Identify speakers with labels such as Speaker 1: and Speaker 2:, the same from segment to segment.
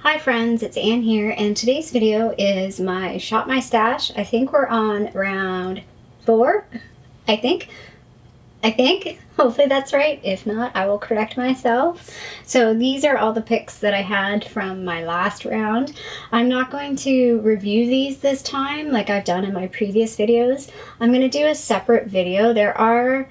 Speaker 1: Hi friends, it's Anne here, and today's video is my Shop My Stash. I think we're on round 4, I think. Hopefully that's right. If not, I will correct myself. So these are all the picks that I had from my last round. I'm not going to review these this time like I've done in my previous videos. I'm going to do a separate video. There are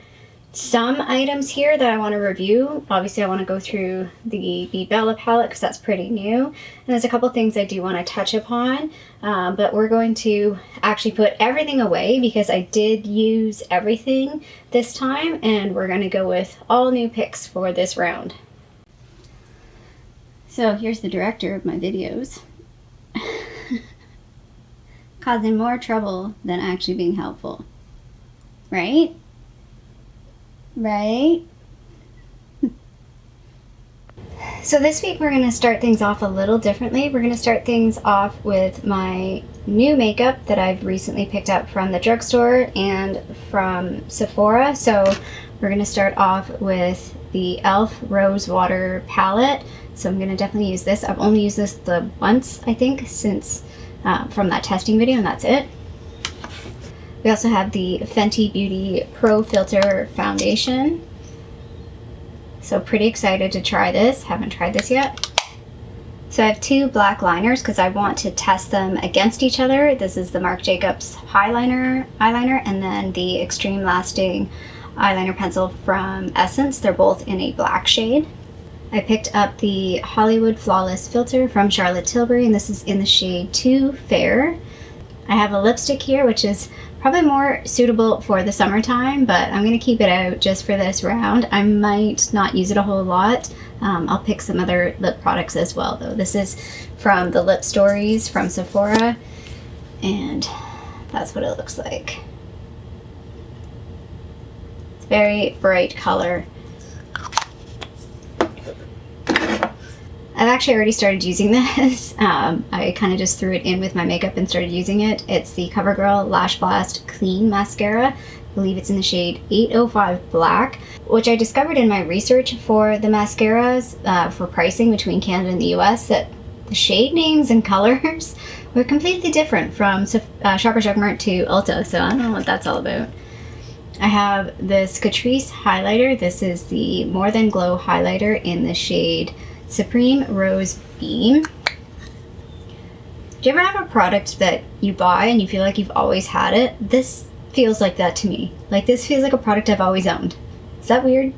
Speaker 1: some items here that I want to review. Obviously I want to go through the Bella palette because that's pretty new, and there's a couple things I do want to touch upon, but we're going to actually put everything away because I did use everything this time, and we're going to go with all new picks for this round. So here's the director of my videos causing more trouble than actually being helpful, right? Right? So this week we're going to start things off a little differently. We're going to start things off with my new makeup that I've recently picked up from the drugstore and from Sephora. So we're going to start off with the e.l.f. Rose Water palette. So I'm going to definitely use this. I've only used this the once, I think, since from that testing video, and that's it. We also have the Fenty Beauty Pro Filter Foundation. So pretty excited to try this. Haven't tried this yet. So I have two black liners because I want to test them against each other. This is the Marc Jacobs eyeliner, and then the Extreme Lasting eyeliner pencil from Essence. They're both in a black shade. I picked up the Hollywood Flawless Filter from Charlotte Tilbury, and this is in the shade Too Fair. I have a lipstick here, which is probably more suitable for the summertime, but I'm going to keep it out just for this round. I might not use it a whole lot. I'll pick some other lip products as well, though. This is from the Lip Stories from Sephora, and that's what it looks like. It's a very bright color. I've actually already started using this. I kind of just threw it in with my makeup and started using it. It's the CoverGirl Lash Blast Clean Mascara. I believe it's in the shade 805 Black, which I discovered in my research for the mascaras for pricing between Canada and the US, that the shade names and colors were completely different from Shoppers Drug Mart to Ulta, so I don't know what that's all about. I have this Catrice highlighter. This is the More Than Glow highlighter in the shade Supreme Rose Beam. Do you ever have a product that you buy and you feel like you've always had it? This feels like that to me. Like, this feels like a product I've always owned. Is that weird?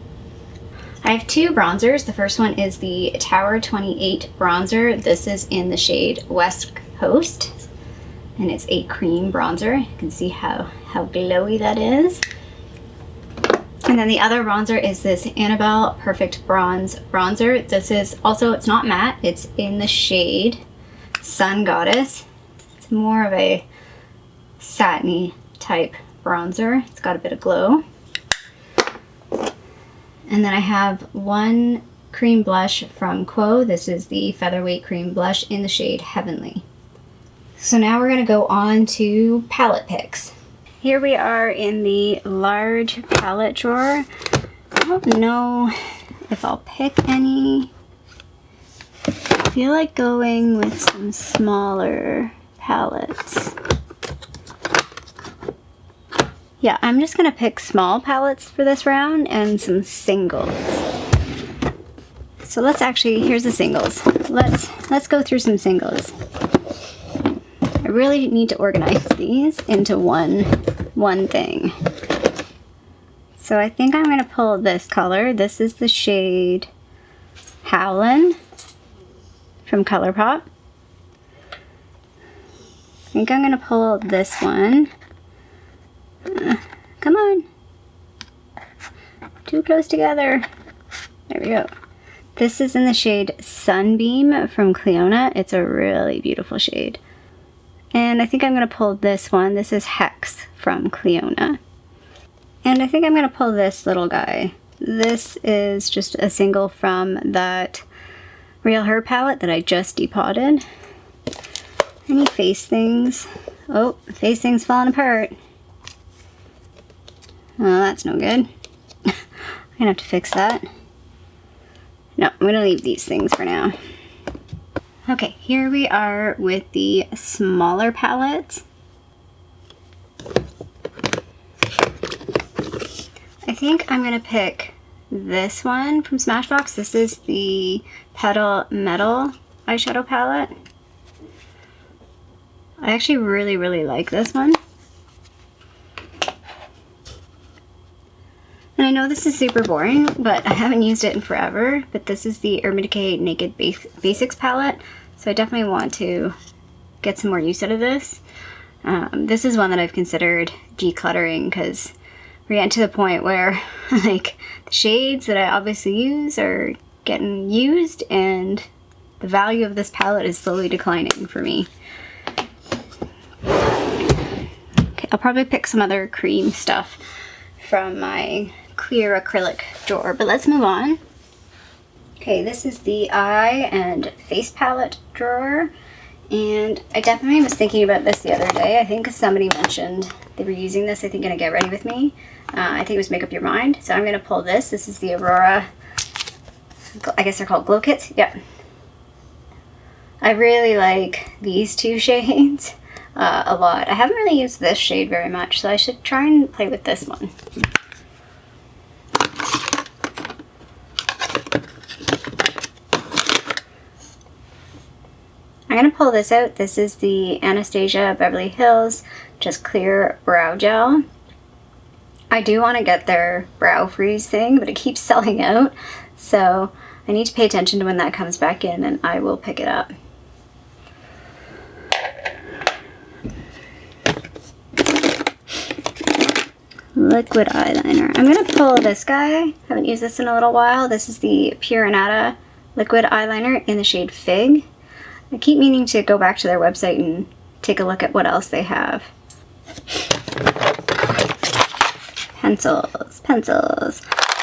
Speaker 1: I have two bronzers. The first one is the Tower 28 bronzer. This is in the shade West Coast, and it's a cream bronzer. You can see how glowy that is. And then the other bronzer is this Annabelle Perfect Bronze bronzer. This is also, it's not matte, it's in the shade Sun Goddess. It's more of a satiny type bronzer. It's got a bit of glow. And then I have one cream blush from Quo. This is the Featherweight Cream Blush in the shade Heavenly. So now we're going to go on to palette picks. Here we are in the large palette drawer. I don't know if I'll pick any. I feel like going with some smaller palettes. Yeah, I'm just gonna pick small palettes for this round and some singles. So here's the singles. Let's go through some singles. I really need to organize these into one thing. So I think I'm going to pull this color. This is the shade Howlin' from ColourPop. I think I'm going to pull this one. Come on. Too close together. There we go. This is in the shade Sunbeam from Cleona. It's a really beautiful shade. And I think I'm going to pull this one. This is Hex from Cleona. And I think I'm going to pull this little guy. This is just a single from that Real Her palette that I just depotted. Any face things? Oh, face things falling apart. Oh, that's no good. I'm going to have to fix that. No, I'm going to leave these things for now. Okay, here we are with the smaller palettes. I think I'm gonna pick this one from Smashbox. This is the Petal Metal eyeshadow palette. I actually really like this one. And I know this is super boring, but I haven't used it in forever, but this is the Urban Decay Naked Basics palette, so I definitely want to get some more use out of this. This is one that I've considered decluttering because we're getting to the point where like the shades that I obviously use are getting used and the value of this palette is slowly declining for me. Okay, I'll probably pick some other cream stuff from my clear acrylic drawer, but let's move on. Okay, this is the eye and face palette drawer, and I definitely was thinking about this the other day. I think somebody mentioned they were using this, I think, in a Get Ready With Me. I think it was Make Up Your Mind, so I'm going to pull this. This is the Aurora, I guess they're called Glow Kits. Yep. I really like these two shades a lot. I haven't really used this shade very much, so I should try and play with this one. I'm going to pull this out. This is the Anastasia Beverly Hills Just Clear Brow Gel. I do want to get their brow freeze thing, but it keeps selling out. So I need to pay attention to when that comes back in, and I will pick it up. Liquid eyeliner. I'm going to pull this guy. Haven't used this in a little while. This is the Pure Annata liquid eyeliner in the shade Fig. I keep meaning to go back to their website and take a look at what else they have. Pencils.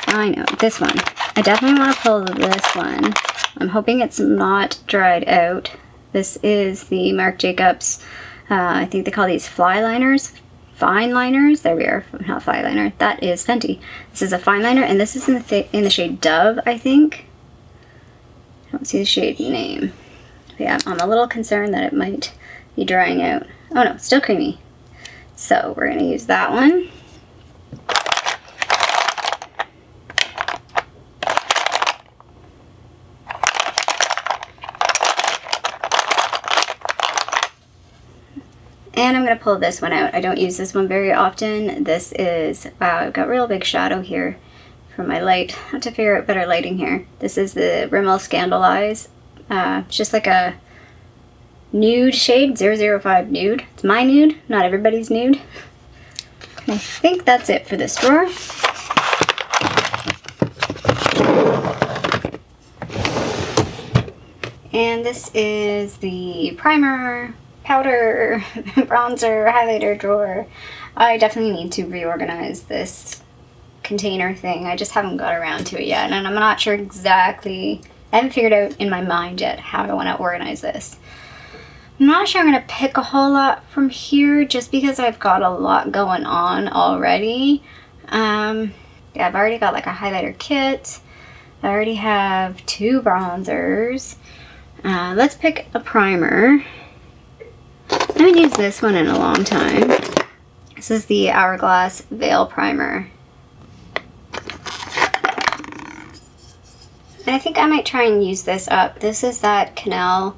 Speaker 1: Now I know, this one. I definitely want to pull this one. I'm hoping it's not dried out. This is the Marc Jacobs, I think they call these fly liners. Fine liners. There we are. Not fly liner. That is Fenty. This is a fine liner, and this is in the shade Dove, I think. I don't see the shade name. Yeah, I'm a little concerned that it might be drying out. Oh no, still creamy. So we're going to use that one. And I'm going to pull this one out. I don't use this one very often. This is, wow, I've got real big shadow here from my light. I have to figure out better lighting here. This is the Rimmel Scandalize. It's just like a nude shade, 005 nude. It's my nude, not everybody's nude. And I think that's it for this drawer. And this is the primer, powder, bronzer, highlighter drawer. I definitely need to reorganize this container thing. I just haven't got around to it yet, and I'm not sure exactly, I haven't figured out in my mind yet how I want to organize this. I'm not sure I'm going to pick a whole lot from here just because I've got a lot going on already. Yeah, I've already got like a highlighter kit. I already have 2 bronzers. Let's pick a primer. I haven't used this one in a long time. This is the Hourglass Veil Primer. And I think I might try and use this up. This is that Camellia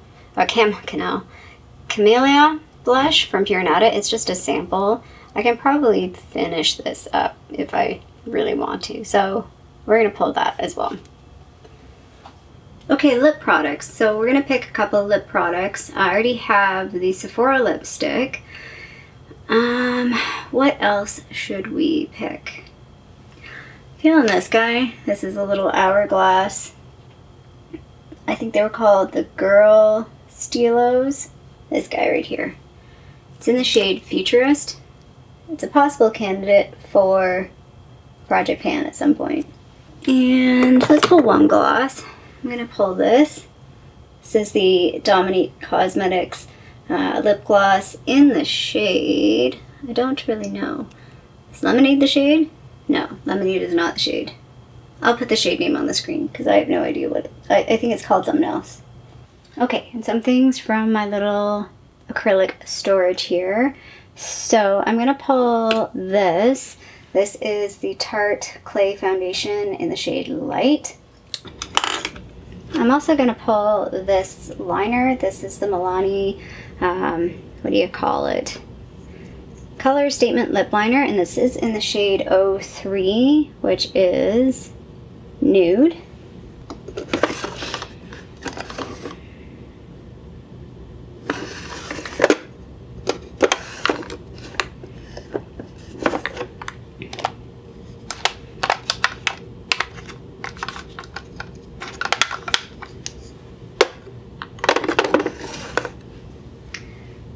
Speaker 1: blush from Pure Annata. It's just a sample. I can probably finish this up if I really want to. So we're going to pull that as well. Okay, lip products. So we're going to pick a couple of lip products. I already have the Sephora lipstick. What else should we pick? Feeling this guy. This is a little Hourglass. I think they were called the Girl Stilos. This guy right here. It's in the shade Futurist. It's a possible candidate for Project Pan at some point. And let's pull one gloss. I'm going to pull this. This is the Dominique Cosmetics lip gloss in the shade, I don't really know. Is Lemonade the shade? No, Lemonade is not the shade. I'll put the shade name on the screen because I have no idea what I think it's called something else. Okay, and some things from my little acrylic storage here. So I'm gonna pull this. This is the Tarte Clay Foundation in the shade Light. I'm also gonna pull this liner. This is the Milani, what do you call it? Color Statement Lip Liner, and this is in the shade 03, which is Nude.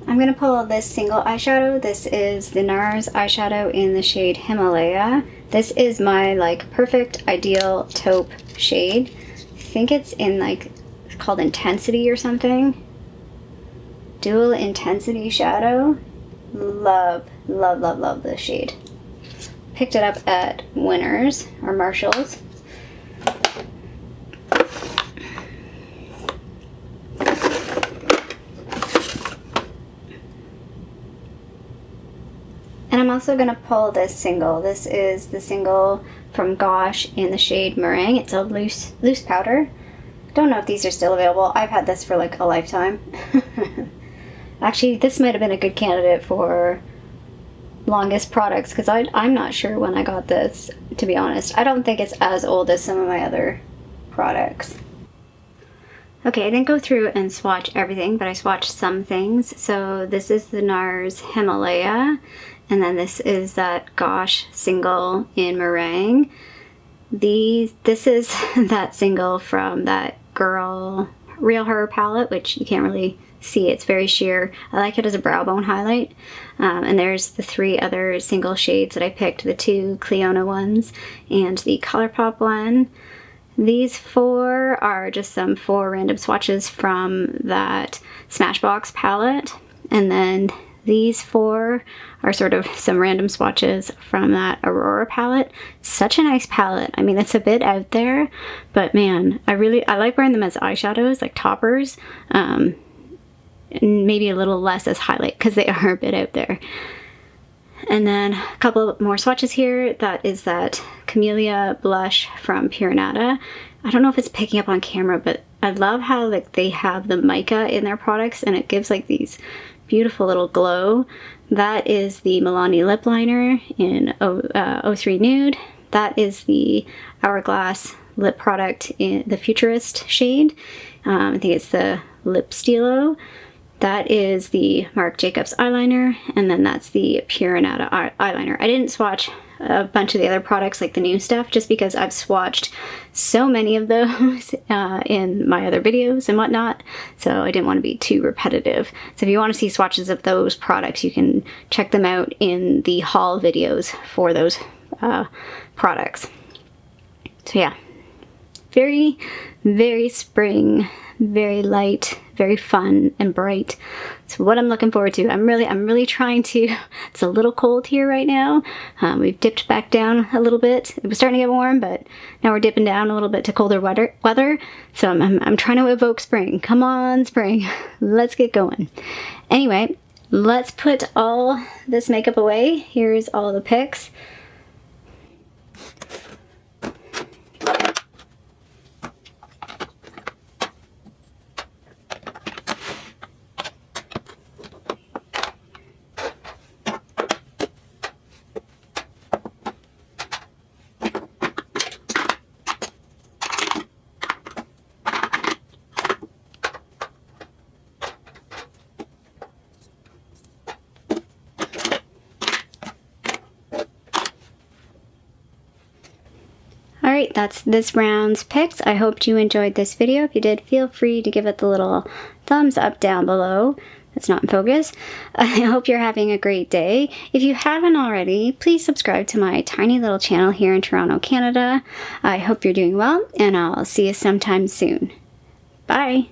Speaker 1: I'm going to pull this single eyeshadow. This is the NARS eyeshadow in the shade Himalaya. This is my like perfect ideal taupe shade. I think it's in like, it's called Intensity or something. Dual Intensity shadow. Love, love, love, love this shade. Picked it up at Winners or Marshall's. And I'm also going to pull this single. This is the single from Gosh in the shade Meringue. It's a loose powder. Don't know if these are still available. I've had this for like a lifetime. Actually, this might have been a good candidate for longest products because I'm not sure when I got this, to be honest. I don't think it's as old as some of my other products. Okay, I didn't go through and swatch everything, but I swatched some things. So this is the NARS Himalaya. And then this is that Gosh single in Meringue. This is that single from that Girl Real Her palette, which you can't really see. It's very sheer. I like it as a brow bone highlight. And there's the 3 other single shades that I picked, the 2 Cleona ones and the ColourPop one. These 4 are just some 4 random swatches from that Smashbox palette. And then these 4 are sort of some random swatches from that Aurora palette. Such a nice palette. I mean, it's a bit out there, but man, I like wearing them as eyeshadows, like toppers, and maybe a little less as highlight because they are a bit out there. And then a couple more swatches here. That is that Camellia blush from Pure Nata. I don't know if it's picking up on camera, but I love how like they have the mica in their products and it gives like these beautiful little glow. That is the Milani lip liner in 03 Nude. That is the Hourglass lip product in the Futurist shade. I think it's the Lip Stilo. That is the Marc Jacobs eyeliner, and then that's the Pure Nata eyeliner. I didn't swatch a bunch of the other products like the new stuff just because I've swatched so many of those in my other videos and whatnot, so I didn't want to be too repetitive. So if you want to see swatches of those products, you can check them out in the haul videos for those products. So yeah, very, very spring, very light, very fun and bright. It's what I'm looking forward to. I'm really trying to. It's a little cold here right now. We've dipped back down a little bit. It was starting to get warm, but now we're dipping down a little bit to colder weather. So I'm trying to evoke spring. Come on, spring. Let's get going. Anyway, let's put all this makeup away. Here's all the picks. Alright, that's this round's picks. I hope you enjoyed this video. If you did, feel free to give it the little thumbs up down below. It's not in focus. I hope you're having a great day. If you haven't already, please subscribe to my tiny little channel here in Toronto, Canada. I hope you're doing well, and I'll see you sometime soon. Bye!